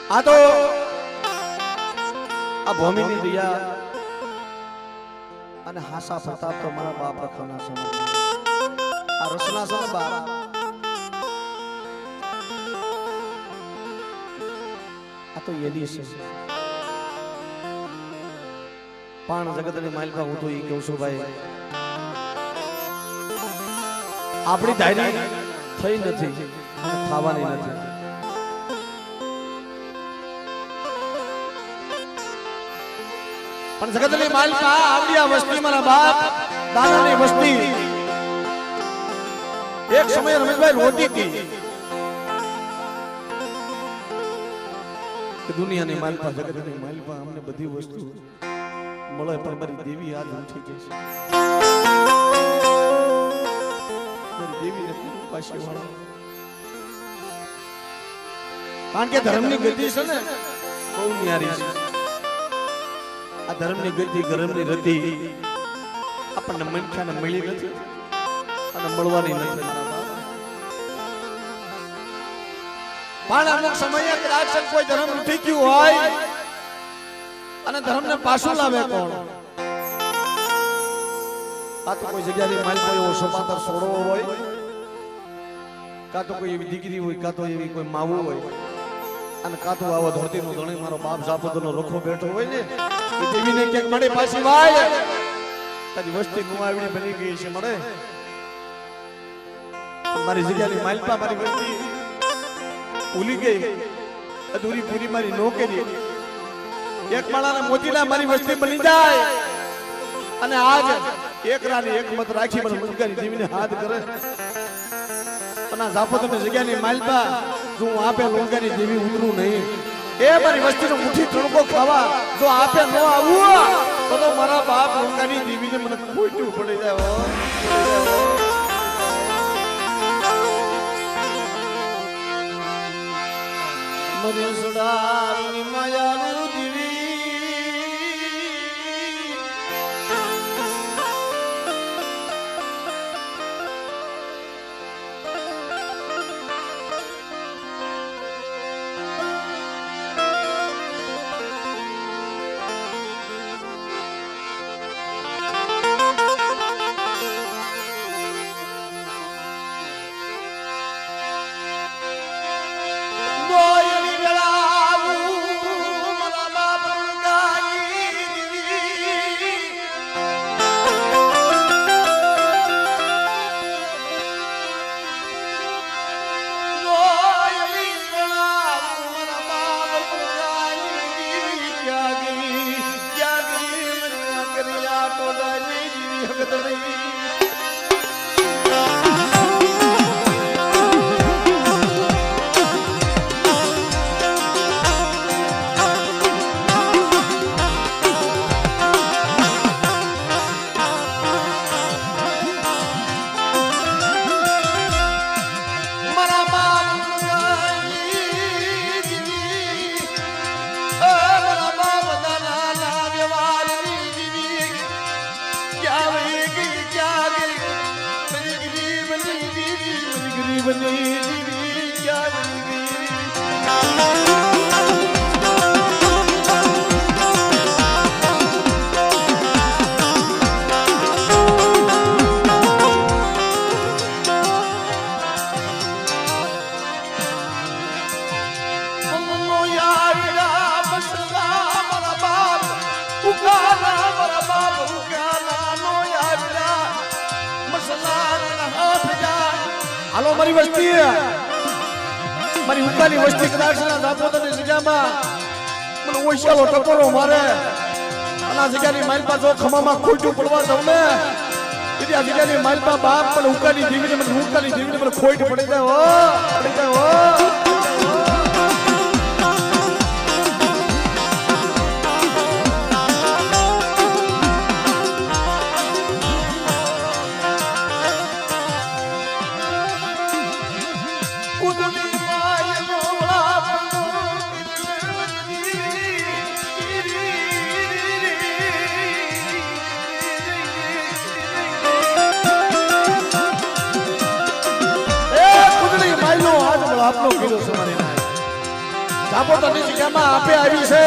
આ તો આ ભૂમિની દયા અને હાસા પ્રતાપ તો મારા બાપ રખવાના છે આ રસના છે બાપ આ તો એની છે પણ જગતની માલિકા હું તો એ કહું છું ભાઈ આપણી ધારી થઈ નથી અને થવાની નથી પણ જગતની માલિકા આવડી આ વસ્તી મારા બાપ દાદાની વસ્તી એક સમય રમેશભાઈ રોતી હતી કે દુનિયાની માલિકા જગતની માલિકા અમને બધી વસ્તુ મળે પણ મારી દેવી યાદ ઉઠી ગઈ છે મારી દેવીને પાછી વાળો કારણ કે ધર્મની ગતિ છે ને બહુ ન્યારી છે આ ધર્મની ગતિ ધર્મની રતિ આપણને મનખાને મળી નથી અને મળવાની નથી પણ અમુક સમયે કદાચ કોઈ ધર્મ ઉઠી ગયું હોય અને ધર્મને પાછું લાવે કોણ આ તો કોઈ જગ્યાની માલ કોઈ એવો સપાતર છોડવો હોય કાં તો કોઈ એવી દીકરી હોય કાં તો એવી કોઈ માવું હોય અને કાં તો આવો ધરતીનો ધણી મારો બાપ જાપોતનો રખો બેઠો હોય ને એ દેવીને ક્યાંક મળે પાછી વાય તારી વસ્તી ગુમાવડી બની ગઈ છે મળે મારી જગ્યાની માલપા મારી વસ્તી ભૂલી ગઈ અધૂરી પૂરી મારી નો કરી એક માળાના મોતીના મારી વસ્તી બની જાય અને આજ એક રાની એક મત રાખી મને મુંગાની દેવીને હાથ કરે અને જાપોતની જગ્યાની માલપા જો આપે લોંગાની દેવી ઉતરું નહીં એ મારી વસ્તીનો મુઠ્ઠી તણકો ખાવા જો આપે ન આવું તો મારા બાપ લોંગાની દેવીને મને ખોટું પડી જાય મને સુડાની માયાનું દેવી હાલો મારી વસ્તી મારી ઉકાની વસ્તી કદાચ ના જાપોતની જગ્યામાં મને ઓછાલો ટકોરો મારે અને આ જગ્યાની માલપા જો ખમામાં ખોટું પડવા દઉં ને એટલે આ જગ્યાની માલપા બાપ પણ ઉકાની દેવીને મને ઉકાની દેવીને મને ખોટ પડી જાય આપનો કીધો સમારે જાપોતાની જગ્યામાં આપે આવી છે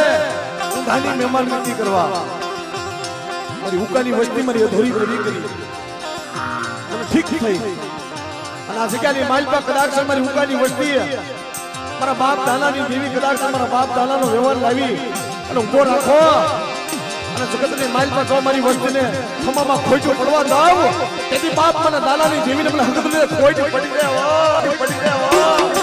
ઊંધાની મહેમાન ગતિ કરવા મારી ઉકાની વસ્તી મારી અધૂરી પૂરી કરી મને ઠીક થઈ અને આ જગ્યાની માલપા કદાચ મારી ઉકાની વસ્તી મારા બાપ દાનાની દેવી કદાચ મારા બાપ દાનાનો વ્યવહાર લાવી અને ઉભો રાખો અને જગતની માલપા જો મારી વસ્તીને ખમામાં ખોઈજો પડવા દાવ તેથી બાપ મને દાનાની દેવીને મને હકતને ખોઈજો પડી ગયા પડી ગયા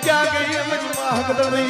क्या गई मेरी माँ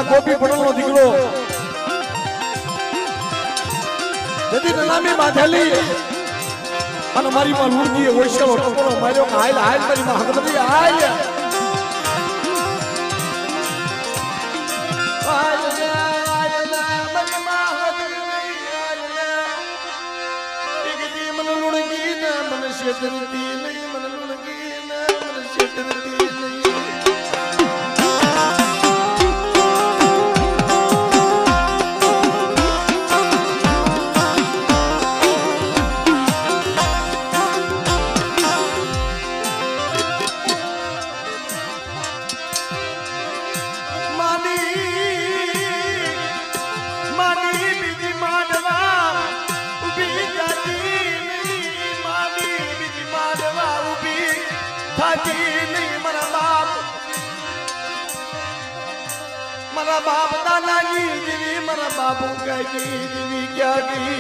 ગોપી પડવાનો દીકરો જતી નલામી બાંધેલી અને મારી માં લુડકીએ વૈશાળો ટકોરો માર્યો કે હાલ હાલ મારી માં હક નથી હાલ મને લુડકી ને મને શેતરતી નહીં મને લુડકી ને મને શેતરતી मरा बाप दाना की जीवी मरा बापू का जीवी क्या गई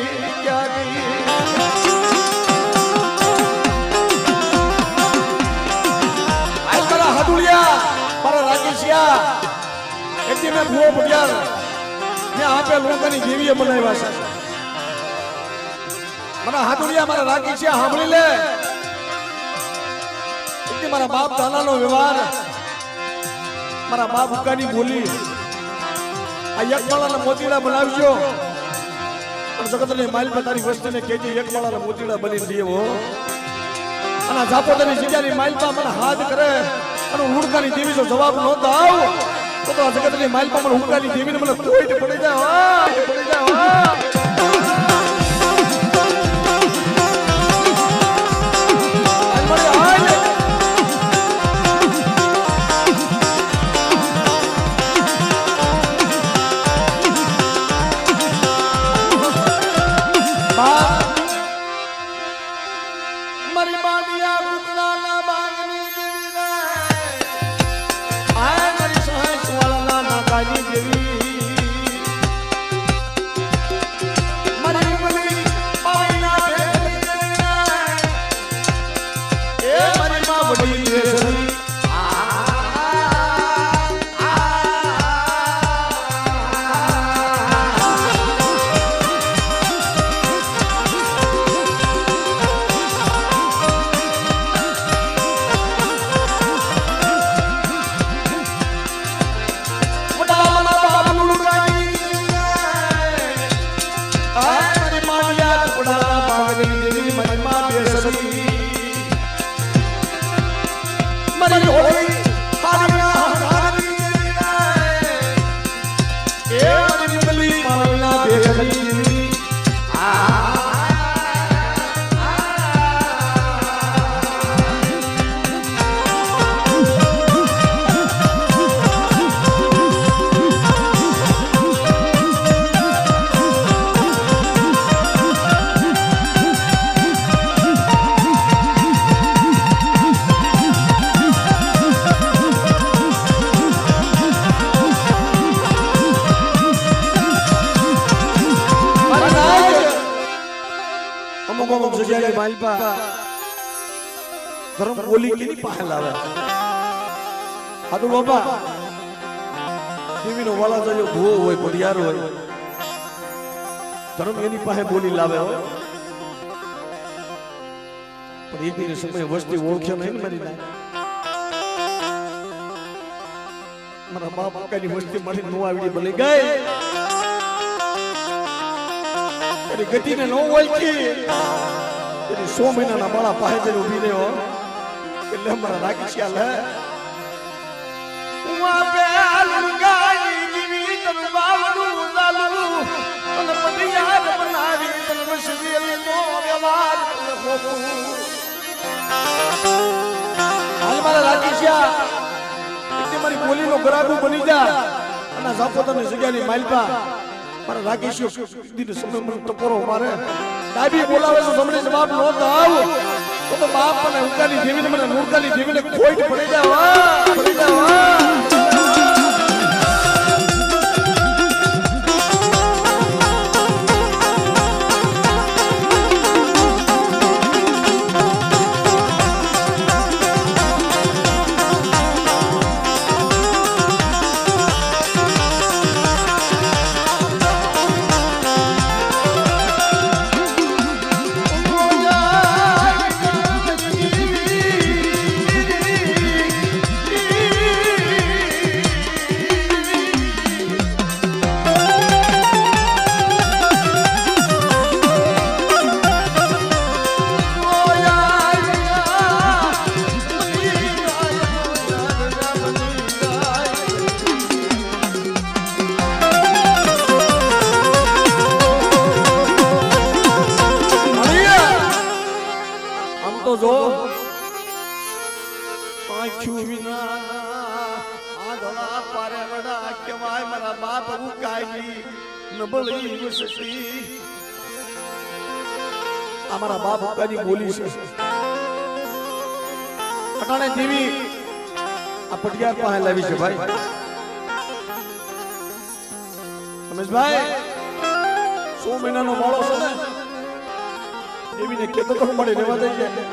आज मरा हदुलिया मरा राकेशिया इतनी में भूख गया मैं यहाँ पे लोगों की जीवी बनाई वासा मरा हदुलिया मरा राकेशिया हमले ले इतनी मरा बाप दाना नो व्यवहार मरा बाप उकानी बोली आ एकमाळाना मोतीड़ा बनावजो और जगतने माइल पतारी वस्तुने केजी एकमाळाना मोतीड़ा बनी देवो अने जापोतानी जग्यानी माइल पा मन हाथ करे अने हुड़कानी देवी जो जवाब न दाव तो जगतनी माइल पा मन हुड़कानी देवीने मन कोई पड़ी जाए મારી માળિયા ટુકડા પાગલી દેવી મારી માં બેસરી મારી હોળી હારિયા હારી એ મારી મલી માળિયા બેસરી જગ્યાએ માલપા ધર્મ બોલી કેની પાસે લાવે આદુ બાબા દેવીનો વાલા જો ભૂવો હોય ભડિયાર હોય ધર્મ એની પાસે બોલી લાવે હો પણ એક દિન સમય વસ્તી ઓળખ્યો નહીં ને મારી મારા બાપ કાની વસ્તી મારી નો આવડી ભલે ગઈ એની ગતિને નો ઓળખી 100 મહિનાના બાળા પાસે જઈને ઊભી રહ્યો એટલે અમારા રાખી ખ્યાલ હે ઉમા બેલ ગાઈ જીવી તન બાવડું લાલુ અને પટિયાર બનાવી તન વસવેલ નો વ્યવહાર હોપુ હાલ મારા રાખી ખ્યાલ એટલે મારી બોલીનો ગરાબુ બની જા અને જાપોતાની જગ્યાની માલપા મારા રાખીશું દીને સમય મને ટપોરો મારે ડાબી બોલાવે તો તમને જવાબ નો દાવ તો બાપ મને ઉકાની દેવીને મને નૂરકાની દેવીને ખોઈટ પડી જાવ પડી જાવ જો આંખ્યું વિના આંધળા પારેવડા કેવાય મારા બાપ ઉકાઈ નબળી વસતી અમારા બાપ ઉકાની બોલી છે અટાણે દેવી આ પટિયાર પાસે લાવી છે ભાઈ રમેશભાઈ 100 મહિનાનો બાળો છે ને દેવીને કેતો તો મળે રહેવા દઈ જાય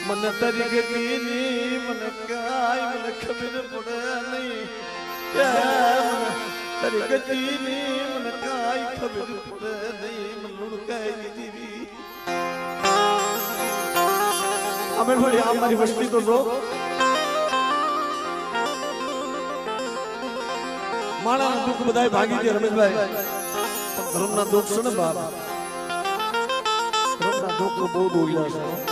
મને તારી ગગીની મને કાય મને ખબર પડે નહીં તારી ગગીની મને કાય ખબર પડે નહીં મને લુકાઈ દીધી અમે ભાઈ આ મારી વસ્તી તો જો માણાના દુઃખ બધાય ભાગી દે રમેશભાઈ ધર્મના દુઃખ છે ને બાપ ધર્મના દુઃખ બહુ દોડ્યા છે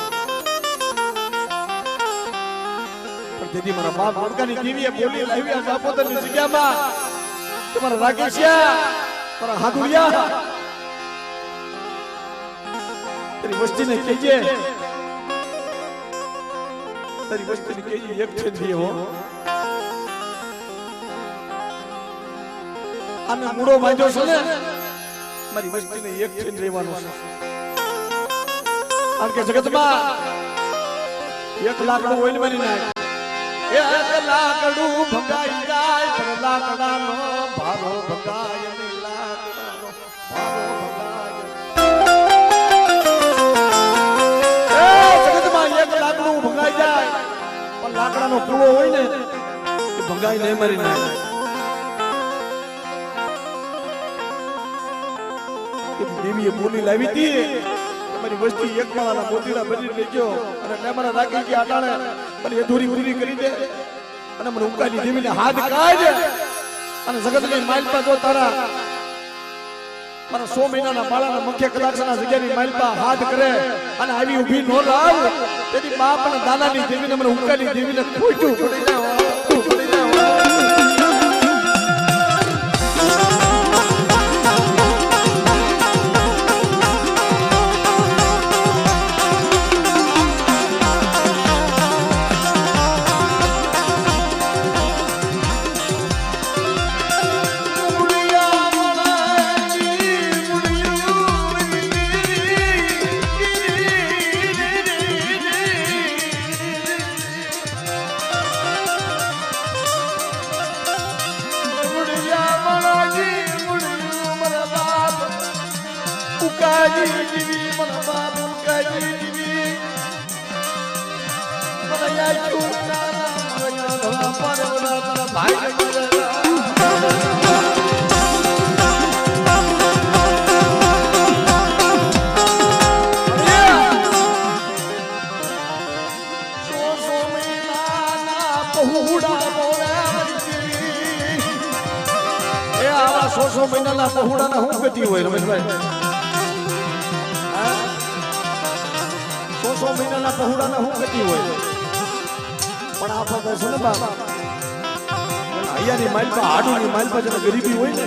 તેથી મારા બાપ ઓળખાની દેવીએ બોલી લાવી આ જાપોતરની જગ્યામાં તમારા રાકેશિયા મારા હાદુરિયા તારી વસ્તીને કહેજે તારી વસ્તીને કહેજે એક છે દે હો આમે મૂડો બાંધ્યો છે ને મારી વસ્તીને એક છે રહેવાનું છે કારણ કે જગતમાં 1 લાખ હોય ને મારી નાખ એક લાકડું ભંગાઈ જાય પણ લાકડાનો ભારો ભંગાય નહીં લાકડાનો ભારો ભંગાય એ જગતમાં 1 લાકડું ભંગાઈ જાય પણ લાકડાનો કૂવો હોય ને એ ભંગાઈ નહીં મરી નાખે દેવીએ બોલી લાવી હતી મારી વસ્તી એક માળાના મોતીડા બની લેજો અને મેં મારા રાખી કે આટાણે મને અધૂરી પૂરી કરી દે અને મને ઉકાની દેવીને હાથ કાઢ અને જગતની માલપા જો તારા મારા 100 મહિનાના બાળાના મુખ્ય કદાચના જગ્યાની માલપા હાથ કરે અને આવી ઊભી નો લાવ તેની બાપ અને દાદાની દેવીને મને ઉકાની દેવીને ખોટું પડી જાય પડી જાય સો મહિનાના પહોળાના હું ગતિ હોય રમેશભાઈ 100 મહિનાના પહોળાના હું ગતિ હોય પણ આપણે છે ને બાબા અહીંયાની માલપા આડુની માલપા જેને ગરીબી હોય ને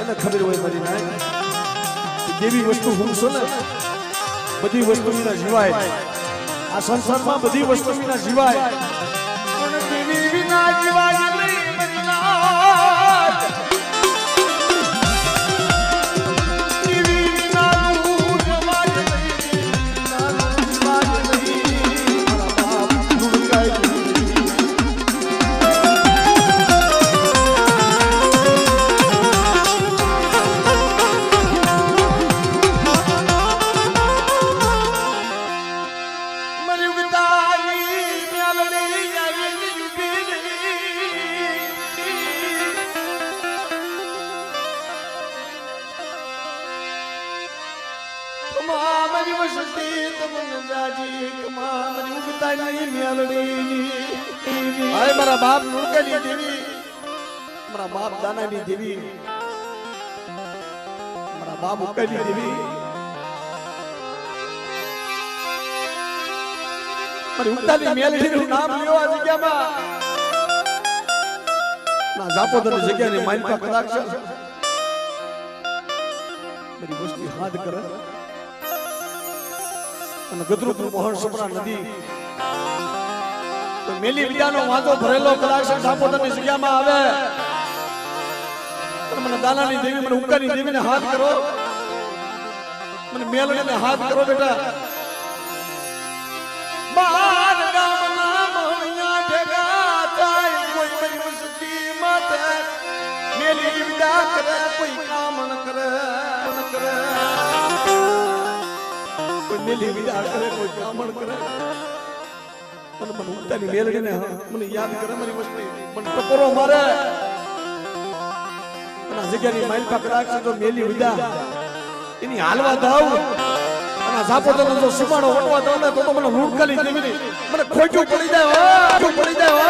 એને ખબર હોય મારી નાય દેવી વસ્તુ હું છું ને બધી વસ્તુ વિના જીવાય આ સંસારમાં બધી વસ્તુ વિના જીવાય પણ દેવી વિના જીવાય નહીં મારા બાપ નુકની દેવી મારા બાપ દાનાની દેવી મારા બાપ ઉકની દેવી મારી ઉતાની મેલડીનું નામ લ્યો આ જગ્યામાં ના જાપોદરની જગ્યાની માલપા કદાચ મારી વસ્તી હાથ કરે અને ગદરુપુર મોહન સપના નદી તો મેલી વિદ્યાનો વાંધો ભરેલો કદાચ જાપોદરની જગ્યામાં આવે અને મને દાનાની દેવી મને ઉકાની દેવીને હાથ કરો મને મેલડીને હાથ કરો બેટા બાર ગામના મોહણિયા ભેગા થાય કોઈ મારી વસ્તી માતે મેલી વિદ્યા કરે કોઈ કામ ન કરે કોઈ મેલી વિદ્યા કરે કોઈ કામ ન કરે મને મને ઉતાની મેલડીને મને યાદ કરે મારી વસ્તી મને ટકોરો મારે અને જગ્યાની માલપા કદાચ જો મેલી વિદ્યા એની હાલવા દાવ અને જાપોદરનો જો સીમાડો વટવા દઉં ને તો મને રૂડકાલી દેવી મને ખોટું પડી જાય પડી જાય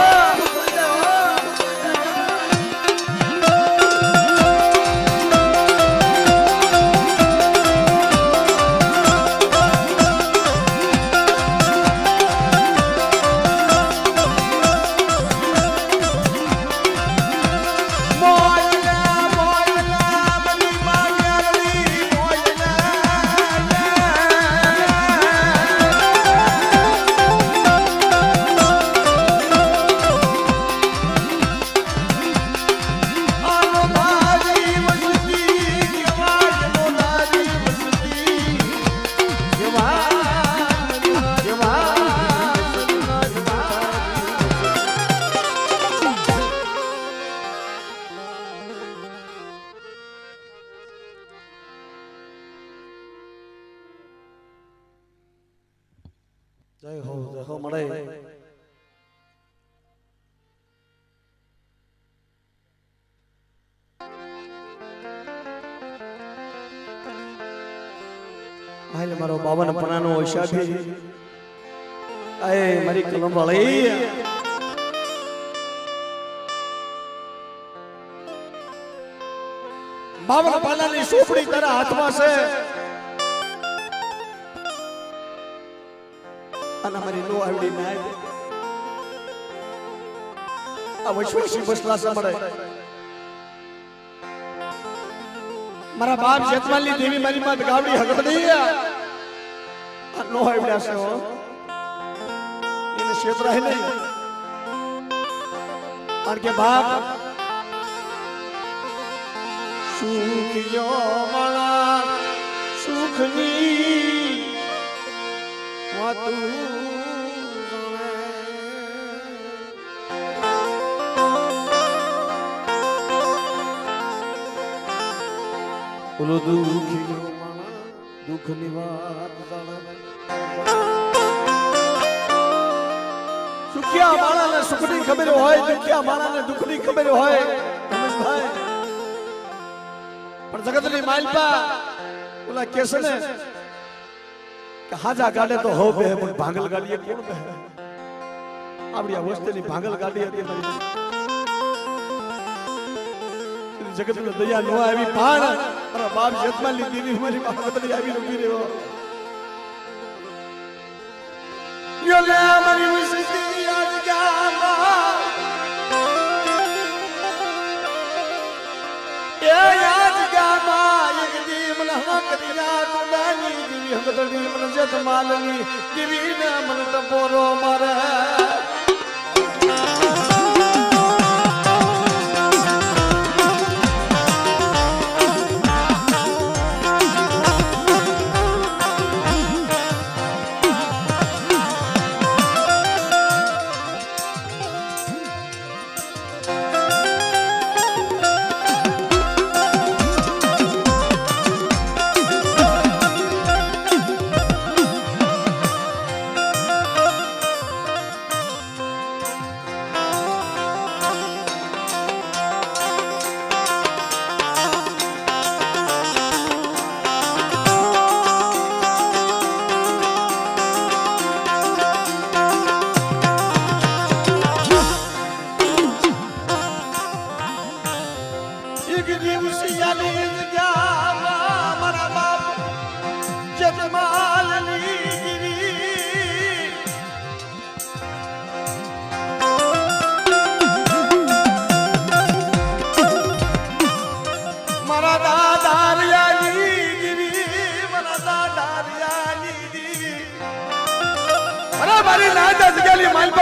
જય હો મળે હાલે મારો 52 પનાનો હિસાબી આય મારી કલમ વાળી બાવન પાલાની સોપડી તારા હાથમાં છે અને મારી નો આવડી નાય આ વૈશ્વાસી બસલા સાંભળે મારા બાપ જેતમાલની દેવી મારી માત ગાવડી હકબડી આ નો આવડ્યા છે હો એને ક્ષેત્રાય નહીં કારણ કે બાપ સુખ યો માળા સુખની વાતું બોલો દુખી યો માળા દુઃખની વાત સુખિયા માળાને સુખની ખબર હોય દુખિયા માળાને દુઃખની ખબર હોય રમેશભાઈ પણ જગતની માલપા ઓલા કેસે ને કે હાજા ગાડે તો હો બે પણ ભાંગલ ગાડીએ કોણ બે આપણી આ વસ્તીની ભાંગલ ગાડી હતી મારી જગતની દયા નો આવી પણ મારા બાપ જેતમાલની દેવી મારી બાપની આવી ઉભી રહ્યો યો લે મારી વિસતી યાદ ગામા એ યાદ ગામા એક દી મન હકરિયા ટોડાની દેવી હંગતડી મન જેતમાલની દેવી ને મન ટપોરો મારે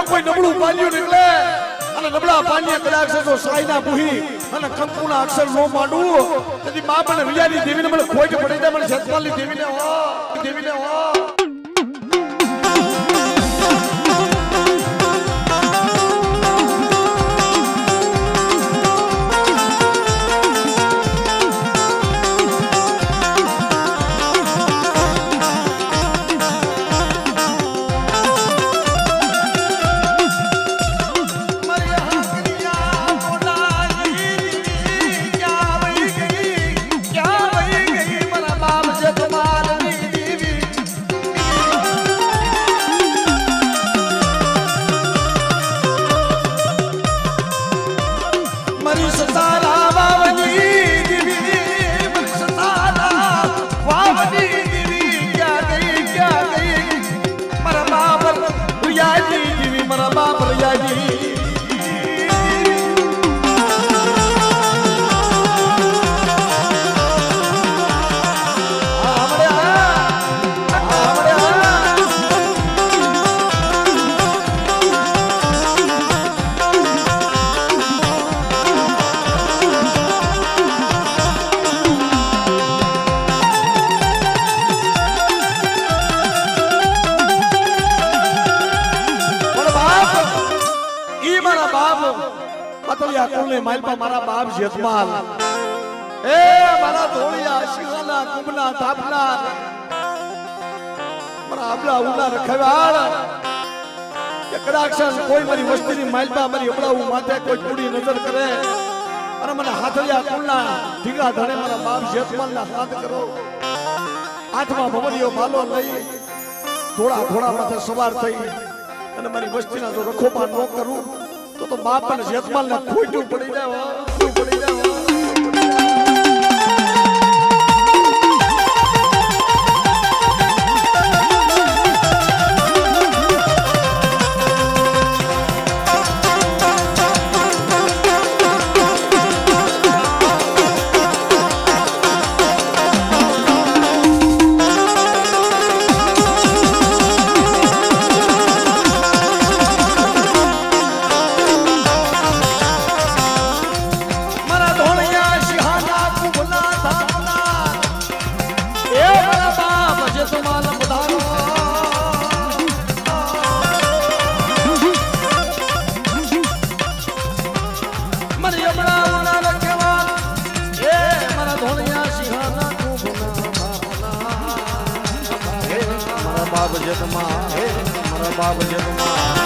કોઈ નબળું પાલ્યું નીકળે અને નબળા પાણીએ કદાચ જો સાઈના બુહી અને કંકુના અક્ષર નો માંડવું તેથી બાપ અને રિયાની દેવીને મને ખોટ પડી જાય મને જેતમાલની દેવીને હો મારા બાપ જેતમાલ એ મારા ધોળિયા શિવાના કુંભના થાપના મારા આબલા ઉલા રખવાળ કે કડાક્ષણ કોઈ મારી વસ્તીની માલપા મારી અબળાવું માથે કોઈ કુડી નજર કરે અને મને હાથલિયા કુળના ઢીંગા ધણે મારા બાપ જેતમાલના હાથ કરો હાથમાં ભમરીઓ માલો લઈ થોડા ઘોડા માથે સવાર થઈ અને મારી વસ્તીના જો રખોપા ન કરું તો બાપ અને જેતમાલને ખોટું પડી જાય બાપ જગમાં હે મારા બાપ જગમાં